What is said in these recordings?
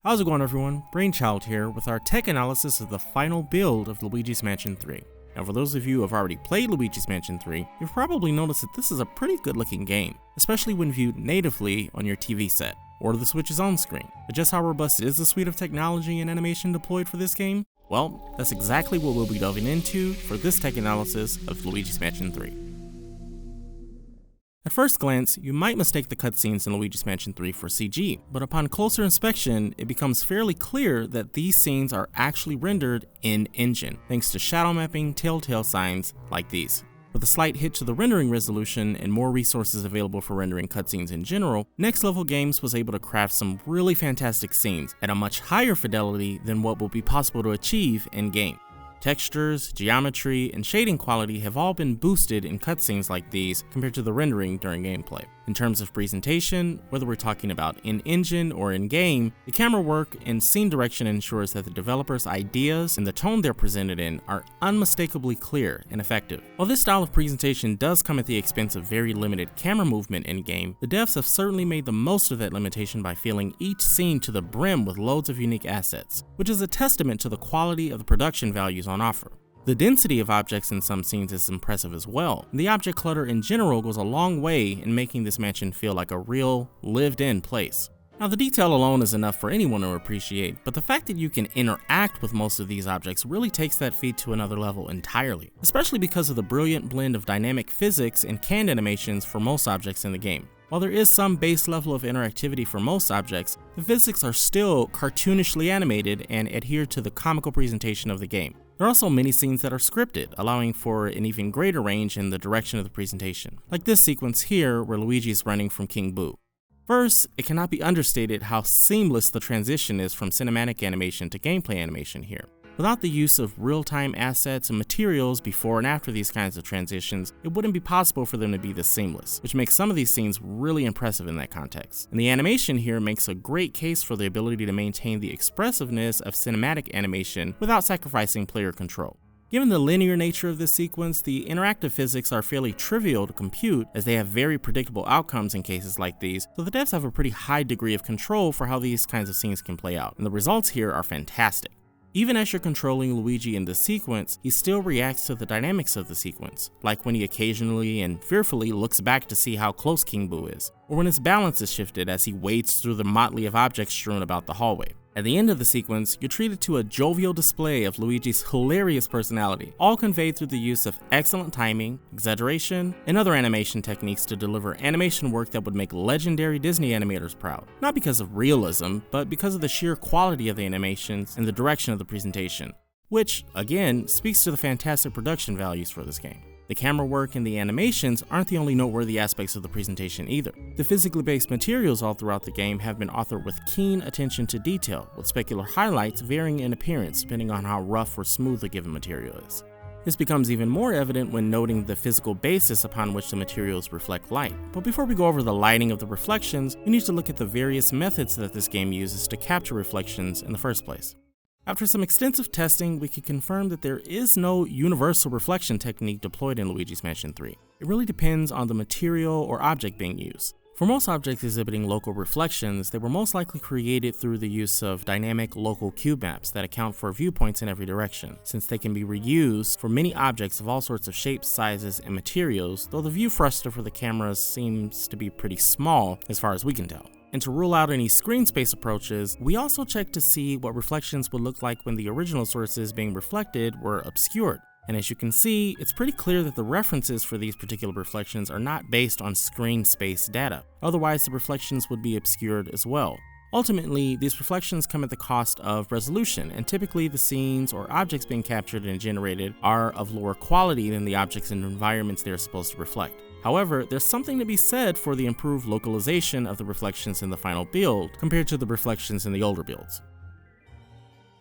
How's it going, everyone? BrainChild here with our tech analysis of the final build of Luigi's Mansion 3. Now, for those of you who have already played Luigi's Mansion 3, you've probably noticed that this is a pretty good looking game, especially when viewed natively on your TV set, or the Switch's own screen. But just how robust is the suite of technology and animation deployed for this game? Well, that's exactly what we'll be delving into for this tech analysis of Luigi's Mansion 3. At first glance, you might mistake the cutscenes in Luigi's Mansion 3 for CG, but upon closer inspection, it becomes fairly clear that these scenes are actually rendered in-engine, thanks to shadow mapping telltale signs like these. With a slight hit to the rendering resolution and more resources available for rendering cutscenes in general, Next Level Games was able to craft some really fantastic scenes at a much higher fidelity than what will be possible to achieve in-game. Textures, geometry, and shading quality have all been boosted in cutscenes like these compared to the rendering during gameplay. In terms of presentation, whether we're talking about in-engine or in-game, the camera work and scene direction ensures that the developers' ideas and the tone they're presented in are unmistakably clear and effective. While this style of presentation does come at the expense of very limited camera movement in-game, the devs have certainly made the most of that limitation by filling each scene to the brim with loads of unique assets, which is a testament to the quality of the production values on offer. The density of objects in some scenes is impressive as well, and the object clutter in general goes a long way in making this mansion feel like a real, lived-in place. Now, the detail alone is enough for anyone to appreciate, but the fact that you can interact with most of these objects really takes that feat to another level entirely, especially because of the brilliant blend of dynamic physics and canned animations for most objects in the game. While there is some base level of interactivity for most objects, the physics are still cartoonishly animated and adhere to the comical presentation of the game. There are also many scenes that are scripted, allowing for an even greater range in the direction of the presentation, like this sequence here where Luigi is running from King Boo. First, it cannot be understated how seamless the transition is from cinematic animation to gameplay animation here. Without the use of real-time assets and materials before and after these kinds of transitions, it wouldn't be possible for them to be this seamless, which makes some of these scenes really impressive in that context. And the animation here makes a great case for the ability to maintain the expressiveness of cinematic animation without sacrificing player control. Given the linear nature of this sequence, the interactive physics are fairly trivial to compute as they have very predictable outcomes in cases like these, so the devs have a pretty high degree of control for how these kinds of scenes can play out, and the results here are fantastic. Even as you're controlling Luigi in this sequence, he still reacts to the dynamics of the sequence, like when he occasionally and fearfully looks back to see how close King Boo is, or when his balance is shifted as he wades through the motley of objects strewn about the hallway. At the end of the sequence, you're treated to a jovial display of Luigi's hilarious personality, all conveyed through the use of excellent timing, exaggeration, and other animation techniques to deliver animation work that would make legendary Disney animators proud. Not because of realism, but because of the sheer quality of the animations and the direction of the presentation, which, again, speaks to the fantastic production values for this game. The camera work and the animations aren't the only noteworthy aspects of the presentation either. The physically based materials all throughout the game have been authored with keen attention to detail, with specular highlights varying in appearance depending on how rough or smooth the given material is. This becomes even more evident when noting the physical basis upon which the materials reflect light. But before we go over the lighting of the reflections, we need to look at the various methods that this game uses to capture reflections in the first place. After some extensive testing, we can confirm that there is no universal reflection technique deployed in Luigi's Mansion 3. It really depends on the material or object being used. For most objects exhibiting local reflections, they were most likely created through the use of dynamic local cube maps that account for viewpoints in every direction, since they can be reused for many objects of all sorts of shapes, sizes, and materials, though the view thruster for the cameras seems to be pretty small as far as we can tell. And to rule out any screen space approaches, we also checked to see what reflections would look like when the original sources being reflected were obscured. And as you can see, it's pretty clear that the references for these particular reflections are not based on screen space data. Otherwise, the reflections would be obscured as well. Ultimately, these reflections come at the cost of resolution, and typically the scenes or objects being captured and generated are of lower quality than the objects and environments they are supposed to reflect. However, there's something to be said for the improved localization of the reflections in the final build compared to the reflections in the older builds.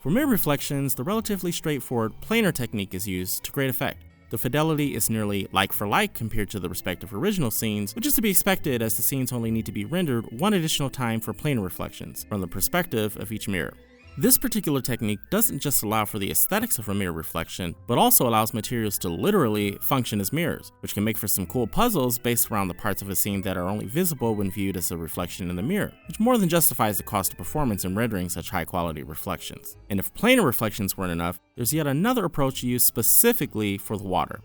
For mirror reflections, the relatively straightforward planar technique is used to great effect. The fidelity is nearly like for like compared to the respective original scenes, which is to be expected as the scenes only need to be rendered one additional time for planar reflections from the perspective of each mirror. This particular technique doesn't just allow for the aesthetics of a mirror reflection, but also allows materials to literally function as mirrors, which can make for some cool puzzles based around the parts of a scene that are only visible when viewed as a reflection in the mirror, which more than justifies the cost of performance in rendering such high quality reflections. And if planar reflections weren't enough, there's yet another approach used specifically for the water.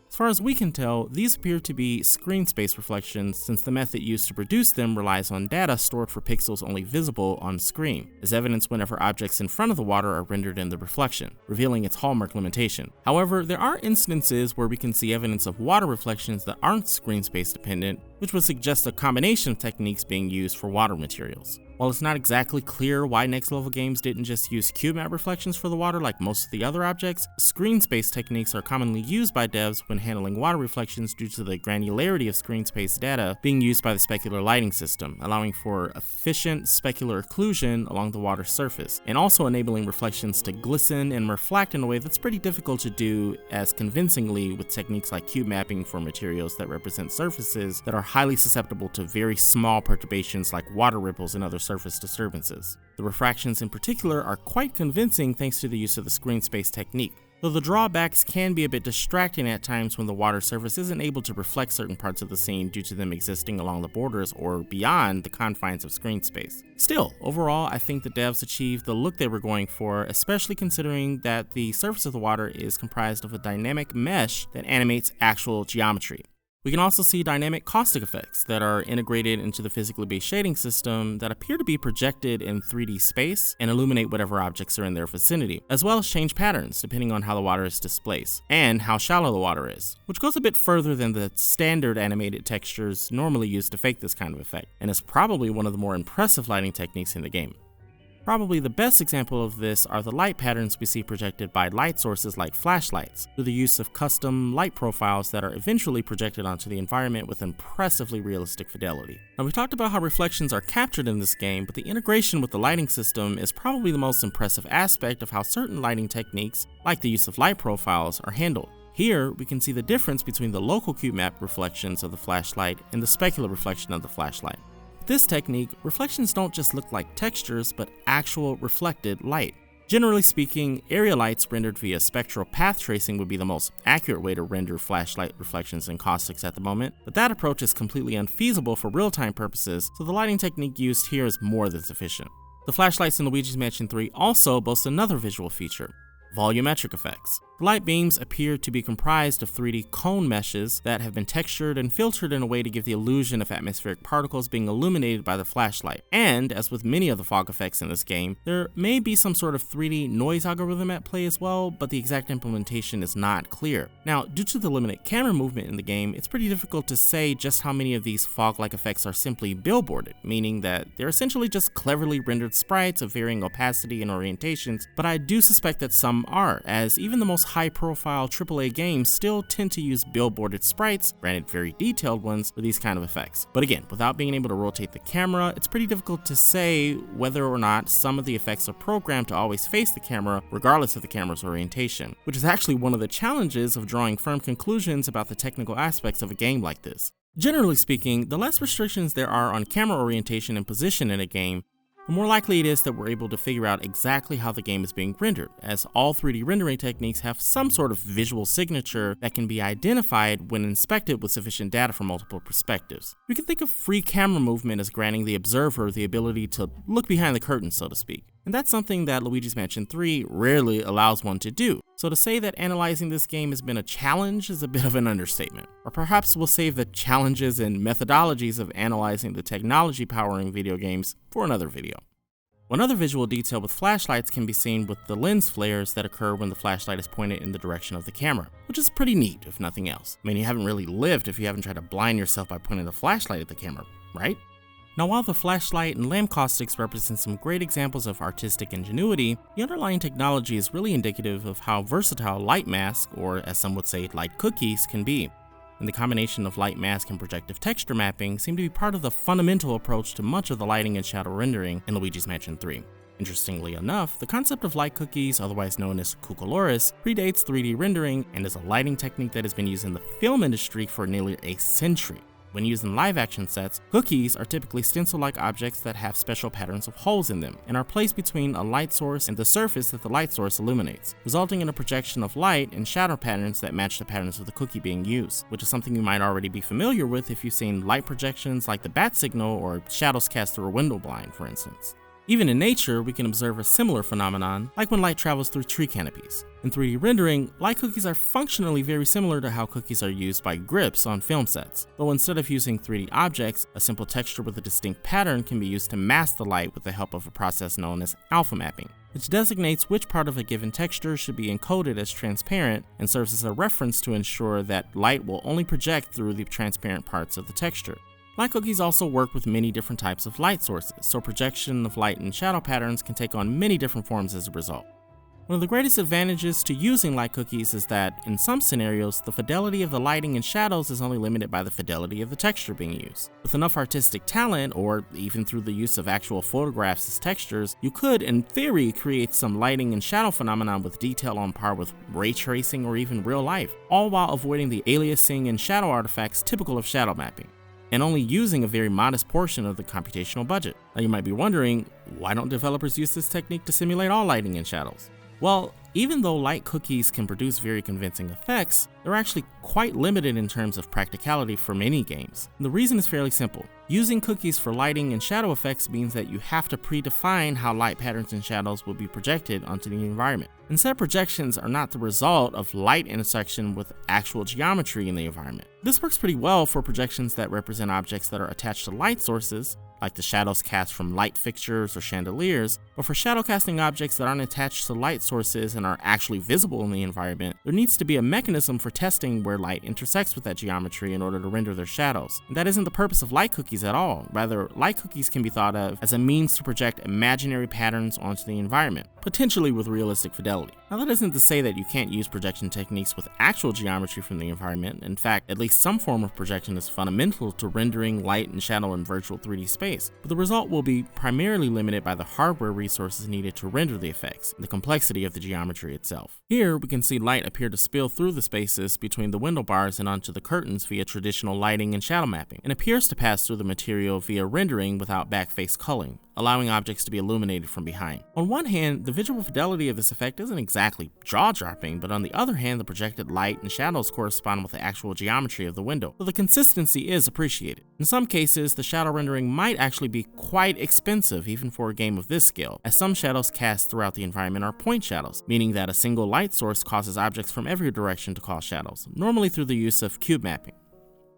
As far as we can tell, these appear to be screen space reflections since the method used to produce them relies on data stored for pixels only visible on screen, as evidenced whenever objects in front of the water are rendered in the reflection, revealing its hallmark limitation. However, there are instances where we can see evidence of water reflections that aren't screen space dependent, which would suggest a combination of techniques being used for water materials. While it's not exactly clear why Next Level Games didn't just use cube map reflections for the water like most of the other objects, screen space techniques are commonly used by devs when handling water reflections due to the granularity of screen space data being used by the specular lighting system, allowing for efficient specular occlusion along the water surface, and also enabling reflections to glisten and reflect in a way that's pretty difficult to do as convincingly with techniques like cube mapping for materials that represent surfaces that are highly susceptible to very small perturbations like water ripples and other surface disturbances. The refractions in particular are quite convincing thanks to the use of the screen space technique, though the drawbacks can be a bit distracting at times when the water surface isn't able to reflect certain parts of the scene due to them existing along the borders or beyond the confines of screen space. Still, overall, I think the devs achieved the look they were going for, especially considering that the surface of the water is comprised of a dynamic mesh that animates actual geometry. We can also see dynamic caustic effects that are integrated into the physically based shading system that appear to be projected in 3D space and illuminate whatever objects are in their vicinity, as well as change patterns depending on how the water is displaced and how shallow the water is, which goes a bit further than the standard animated textures normally used to fake this kind of effect, and is probably one of the more impressive lighting techniques in the game. Probably the best example of this are the light patterns we see projected by light sources like flashlights, through the use of custom light profiles that are eventually projected onto the environment with impressively realistic fidelity. Now, we talked about how reflections are captured in this game, but the integration with the lighting system is probably the most impressive aspect of how certain lighting techniques, like the use of light profiles, are handled. Here, we can see the difference between the local cube map reflections of the flashlight and the specular reflection of the flashlight. With this technique, reflections don't just look like textures, but actual reflected light. Generally speaking, area lights rendered via spectral path tracing would be the most accurate way to render flashlight reflections in caustics at the moment, but that approach is completely unfeasible for real-time purposes, so the lighting technique used here is more than sufficient. The flashlights in Luigi's Mansion 3 also boast another visual feature: volumetric effects. The light beams appear to be comprised of 3D cone meshes that have been textured and filtered in a way to give the illusion of atmospheric particles being illuminated by the flashlight. And, as with many of the fog effects in this game, there may be some sort of 3D noise algorithm at play as well, but the exact implementation is not clear. Now, due to the limited camera movement in the game, it's pretty difficult to say just how many of these fog-like effects are simply billboarded, meaning that they're essentially just cleverly rendered sprites of varying opacity and orientations, but I do suspect that some are, as even the most high-profile AAA games still tend to use billboarded sprites, granted very detailed ones, for these kind of effects. But again, without being able to rotate the camera, it's pretty difficult to say whether or not some of the effects are programmed to always face the camera, regardless of the camera's orientation, which is actually one of the challenges of drawing firm conclusions about the technical aspects of a game like this. Generally speaking, the less restrictions there are on camera orientation and position in a game, the more likely it is that we're able to figure out exactly how the game is being rendered, as all 3D rendering techniques have some sort of visual signature that can be identified when inspected with sufficient data from multiple perspectives. We can think of free camera movement as granting the observer the ability to look behind the curtain, so to speak. And that's something that Luigi's Mansion 3 rarely allows one to do. So to say that analyzing this game has been a challenge is a bit of an understatement. Or perhaps we'll save the challenges and methodologies of analyzing the technology powering video games for another video. One other visual detail with flashlights can be seen with the lens flares that occur when the flashlight is pointed in the direction of the camera, which is pretty neat if nothing else. I mean, you haven't really lived if you haven't tried to blind yourself by pointing a flashlight at the camera, right? Now, while the flashlight and lamp caustics represent some great examples of artistic ingenuity, the underlying technology is really indicative of how versatile light mask, or as some would say, light cookies, can be. And the combination of light mask and projective texture mapping seem to be part of the fundamental approach to much of the lighting and shadow rendering in Luigi's Mansion 3. Interestingly enough, the concept of light cookies, otherwise known as cucolores, predates 3D rendering and is a lighting technique that has been used in the film industry for nearly a century. When used in live-action sets, cookies are typically stencil-like objects that have special patterns of holes in them and are placed between a light source and the surface that the light source illuminates, resulting in a projection of light and shadow patterns that match the patterns of the cookie being used, which is something you might already be familiar with if you've seen light projections like the bat signal or shadows cast through a window blind, for instance. Even in nature, we can observe a similar phenomenon, like when light travels through tree canopies. In 3D rendering, light cookies are functionally very similar to how cookies are used by grips on film sets, though instead of using 3D objects, a simple texture with a distinct pattern can be used to mask the light with the help of a process known as alpha mapping, which designates which part of a given texture should be encoded as transparent and serves as a reference to ensure that light will only project through the transparent parts of the texture. Light cookies also work with many different types of light sources, so projection of light and shadow patterns can take on many different forms as a result. One of the greatest advantages to using light cookies is that, in some scenarios, the fidelity of the lighting and shadows is only limited by the fidelity of the texture being used. With enough artistic talent, or even through the use of actual photographs as textures, you could, in theory, create some lighting and shadow phenomenon with detail on par with ray tracing or even real life, all while avoiding the aliasing and shadow artifacts typical of shadow mapping, and only using a very modest portion of the computational budget. Now you might be wondering, why don't developers use this technique to simulate all lighting and shadows? Well, even though light cookies can produce very convincing effects, they're actually quite limited in terms of practicality for many games. And the reason is fairly simple. Using cookies for lighting and shadow effects means that you have to predefine how light patterns and shadows will be projected onto the environment. And set projections are not the result of light intersection with actual geometry in the environment. This works pretty well for projections that represent objects that are attached to light sources, like the shadows cast from light fixtures or chandeliers, but for shadow casting objects that aren't attached to light sources and are actually visible in the environment, there needs to be a mechanism for testing where light intersects with that geometry in order to render their shadows. And that isn't the purpose of light cookies at all. Rather, light cookies can be thought of as a means to project imaginary patterns onto the environment, potentially with realistic fidelity. Now that isn't to say that you can't use projection techniques with actual geometry from the environment. In fact, at least some form of projection is fundamental to rendering light and shadow in virtual 3D space, but the result will be primarily limited by the hardware resources needed to render the effects and the complexity of the geometry itself. Here, we can see light appear to spill through the spaces between the window bars and onto the curtains via traditional lighting and shadow mapping, and appears to pass through the material via rendering without backface culling, allowing objects to be illuminated from behind. On one hand, the visual fidelity of this effect isn't exactly jaw-dropping, but on the other hand, the projected light and shadows correspond with the actual geometry of the window, so the consistency is appreciated. In some cases, the shadow rendering might actually be quite expensive even for a game of this scale, as some shadows cast throughout the environment are point shadows, meaning that a single light source causes objects from every direction to cause shadows, normally through the use of cube mapping.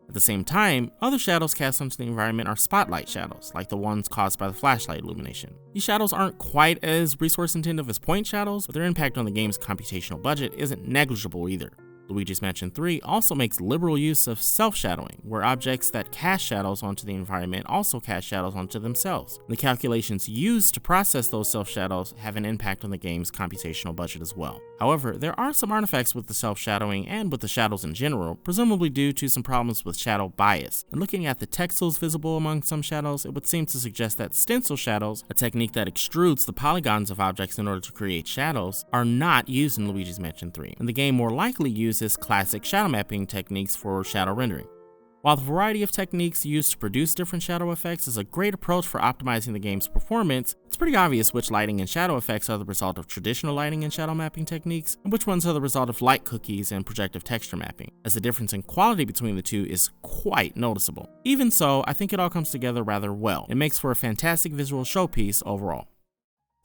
At the same time, other shadows cast onto the environment are spotlight shadows, like the ones caused by the flashlight illumination. These shadows aren't quite as resource intensive as point shadows, but their impact on the game's computational budget isn't negligible either. Luigi's Mansion 3 also makes liberal use of self-shadowing, where objects that cast shadows onto the environment also cast shadows onto themselves. The calculations used to process those self-shadows have an impact on the game's computational budget as well. However, there are some artifacts with the self-shadowing and with the shadows in general, presumably due to some problems with shadow bias. And looking at the texels visible among some shadows, it would seem to suggest that stencil shadows, a technique that extrudes the polygons of objects in order to create shadows, are not used in Luigi's Mansion 3, and the game more likely uses classic shadow mapping techniques for shadow rendering. While the variety of techniques used to produce different shadow effects is a great approach for optimizing the game's performance, it's pretty obvious which lighting and shadow effects are the result of traditional lighting and shadow mapping techniques, and which ones are the result of light cookies and projective texture mapping, as the difference in quality between the two is quite noticeable. Even so, I think it all comes together rather well. It makes for a fantastic visual showpiece overall.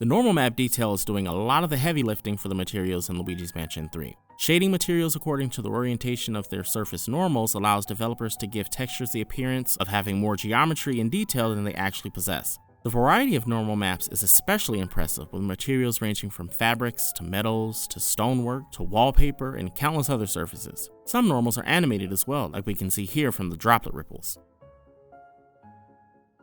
The normal map detail is doing a lot of the heavy lifting for the materials in Luigi's Mansion 3. Shading materials according to the orientation of their surface normals allows developers to give textures the appearance of having more geometry and detail than they actually possess. The variety of normal maps is especially impressive, with materials ranging from fabrics to metals to stonework to wallpaper and countless other surfaces. Some normals are animated as well, like we can see here from the droplet ripples.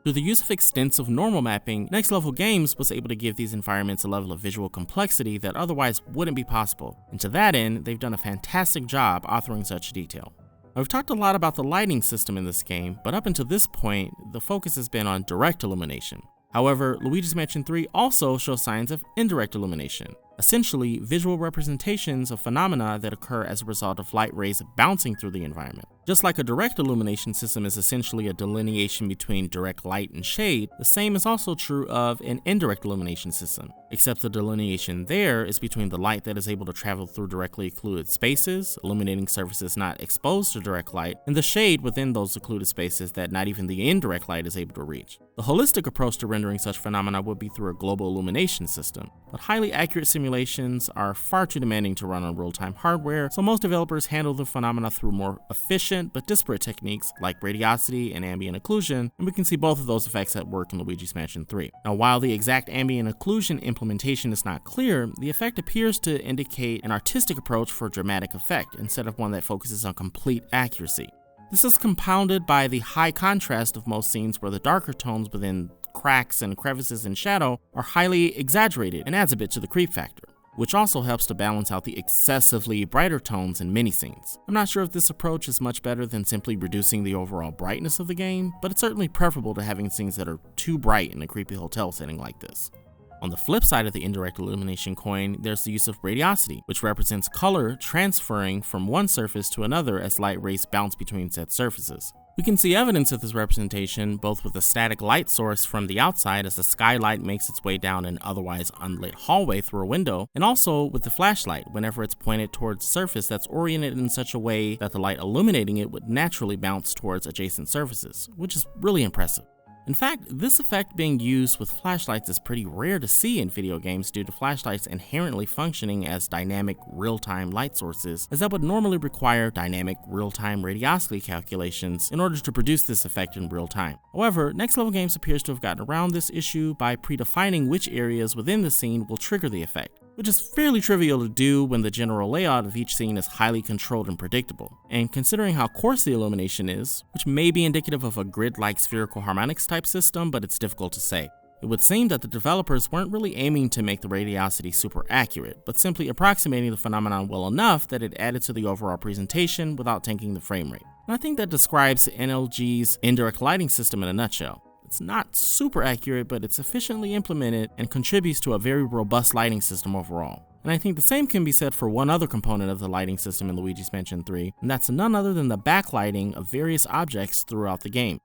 Through the use of extensive normal mapping, Next Level Games was able to give these environments a level of visual complexity that otherwise wouldn't be possible, and to that end, they've done a fantastic job authoring such detail. Now, we've talked a lot about the lighting system in this game, but up until this point, the focus has been on direct illumination. However, Luigi's Mansion 3 also shows signs of indirect illumination. essentially visual representations of phenomena that occur as a result of light rays bouncing through the environment. Just like a direct illumination system is essentially a delineation between direct light and shade, the same is also true of an indirect illumination system, except the delineation there is between the light that is able to travel through directly occluded spaces, illuminating surfaces not exposed to direct light, and the shade within those occluded spaces that not even the indirect light is able to reach. The holistic approach to rendering such phenomena would be through a global illumination system, but highly accurate simulations are far too demanding to run on real-time hardware, so most developers handle the phenomena through more efficient but disparate techniques like radiosity and ambient occlusion, and we can see both of those effects at work in Luigi's Mansion 3. Now, while the exact ambient occlusion implementation is not clear, the effect appears to indicate an artistic approach for dramatic effect instead of one that focuses on complete accuracy. This is compounded by the high contrast of most scenes where the darker tones within cracks and crevices in shadow are highly exaggerated and adds a bit to the creep factor, which also helps to balance out the excessively brighter tones in many scenes. I'm not sure if this approach is much better than simply reducing the overall brightness of the game, but it's certainly preferable to having scenes that are too bright in a creepy hotel setting like this. On the flip side of the indirect illumination coin, there's the use of radiosity, which represents color transferring from one surface to another as light rays bounce between said surfaces. We can see evidence of this representation both with a static light source from the outside as the skylight makes its way down an otherwise unlit hallway through a window, and also with the flashlight whenever it's pointed towards a surface that's oriented in such a way that the light illuminating it would naturally bounce towards adjacent surfaces, which is really impressive. In fact, this effect being used with flashlights is pretty rare to see in video games due to flashlights inherently functioning as dynamic real-time light sources, as that would normally require dynamic real-time radiosity calculations in order to produce this effect in real time. However, Next Level Games appears to have gotten around this issue by predefining which areas within the scene will trigger the effect, which is fairly trivial to do when the general layout of each scene is highly controlled and predictable. And considering how coarse the illumination is, which may be indicative of a grid-like spherical harmonics type system, but it's difficult to say. It would seem that the developers weren't really aiming to make the radiosity super accurate, but simply approximating the phenomenon well enough that it added to the overall presentation without tanking the frame rate. And I think that describes NLG's indirect lighting system in a nutshell. It's not super accurate, but it's efficiently implemented and contributes to a very robust lighting system overall. And I think the same can be said for one other component of the lighting system in Luigi's Mansion 3, and that's none other than the backlighting of various objects throughout the game.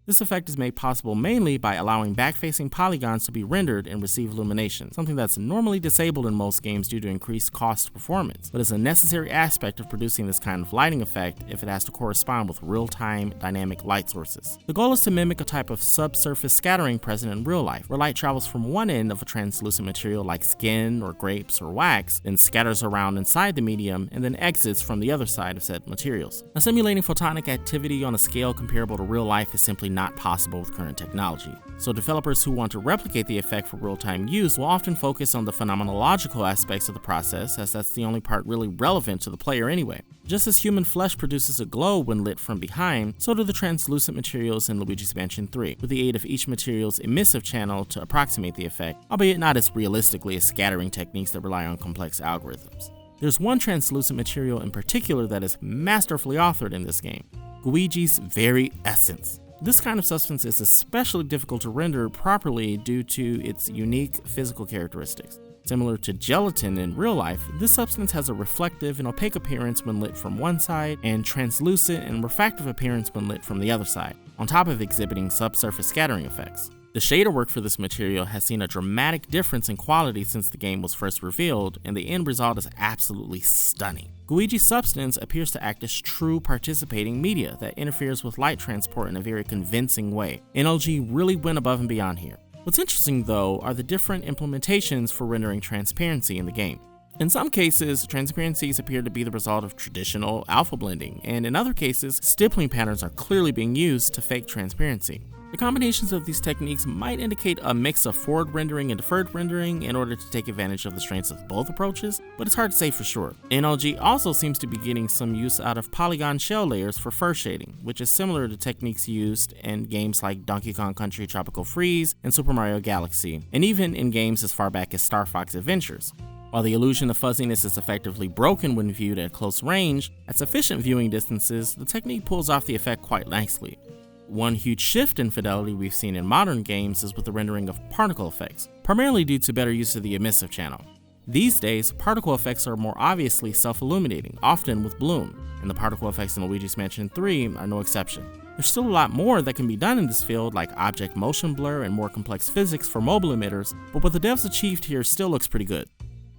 This effect is made possible mainly by allowing back-facing polygons to be rendered and receive illumination, something that's normally disabled in most games due to increased cost performance, but is a necessary aspect of producing this kind of lighting effect if it has to correspond with real-time dynamic light sources. The goal is to mimic a type of subsurface scattering present in real life, where light travels from one end of a translucent material like skin or grapes or wax, then scatters around inside the medium, and then exits from the other side of said materials. Now, simulating photonic activity on a scale comparable to real life is simply not possible with current technology. So developers who want to replicate the effect for real-time use will often focus on the phenomenological aspects of the process, as that's the only part really relevant to the player anyway. Just as human flesh produces a glow when lit from behind, so do the translucent materials in Luigi's Mansion 3, with the aid of each material's emissive channel to approximate the effect, albeit not as realistically as scattering techniques that rely on complex algorithms. There's one translucent material in particular that is masterfully authored in this game: Luigi's very essence. This kind of substance is especially difficult to render properly due to its unique physical characteristics. Similar to gelatin in real life, this substance has a reflective and opaque appearance when lit from one side, and translucent and refractive appearance when lit from the other side, on top of exhibiting subsurface scattering effects. The shader work for this material has seen a dramatic difference in quality since the game was first revealed, and the end result is absolutely stunning. Luigi's substance appears to act as true participating media that interferes with light transport in a very convincing way. NLG really went above and beyond here. What's interesting though are the different implementations for rendering transparency in the game. In some cases, transparencies appear to be the result of traditional alpha blending, and in other cases, stippling patterns are clearly being used to fake transparency. The combinations of these techniques might indicate a mix of forward rendering and deferred rendering in order to take advantage of the strengths of both approaches, but it's hard to say for sure. NLG also seems to be getting some use out of polygon shell layers for fur shading, which is similar to techniques used in games like Donkey Kong Country Tropical Freeze and Super Mario Galaxy, and even in games as far back as Star Fox Adventures. While the illusion of fuzziness is effectively broken when viewed at close range, at sufficient viewing distances, the technique pulls off the effect quite nicely. One huge shift in fidelity we've seen in modern games is with the rendering of particle effects, primarily due to better use of the emissive channel. These days, particle effects are more obviously self-illuminating, often with bloom, and the particle effects in Luigi's Mansion 3 are no exception. There's still a lot more that can be done in this field, like object motion blur and more complex physics for mobile emitters, but what the devs achieved here still looks pretty good.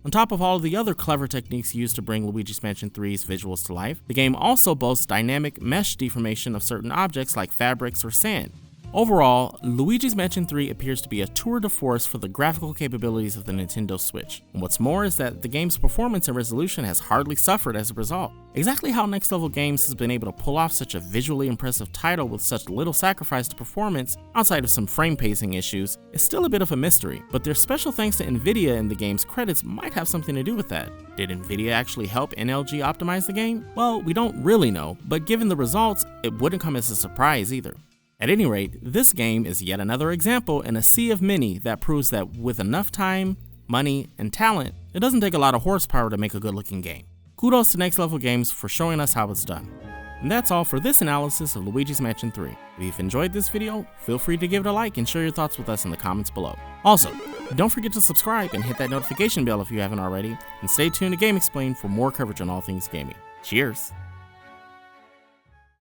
On top of all of the other clever techniques used to bring Luigi's Mansion 3's visuals to life, the game also boasts dynamic mesh deformation of certain objects like fabrics or sand. Overall, Luigi's Mansion 3 appears to be a tour de force for the graphical capabilities of the Nintendo Switch. And what's more is that the game's performance and resolution has hardly suffered as a result. Exactly how Next Level Games has been able to pull off such a visually impressive title with such little sacrifice to performance, outside of some frame pacing issues, is still a bit of a mystery, but their special thanks to Nvidia in the game's credits might have something to do with that. Did Nvidia actually help NLG optimize the game? Well, we don't really know, but given the results, it wouldn't come as a surprise either. At any rate, this game is yet another example in a sea of many that proves that with enough time, money, and talent, it doesn't take a lot of horsepower to make a good-looking game. Kudos to Next Level Games for showing us how it's done. And that's all for this analysis of Luigi's Mansion 3. If you've enjoyed this video, feel free to give it a like and share your thoughts with us in the comments below. Also, don't forget to subscribe and hit that notification bell if you haven't already, and stay tuned to Game Explained for more coverage on all things gaming. Cheers!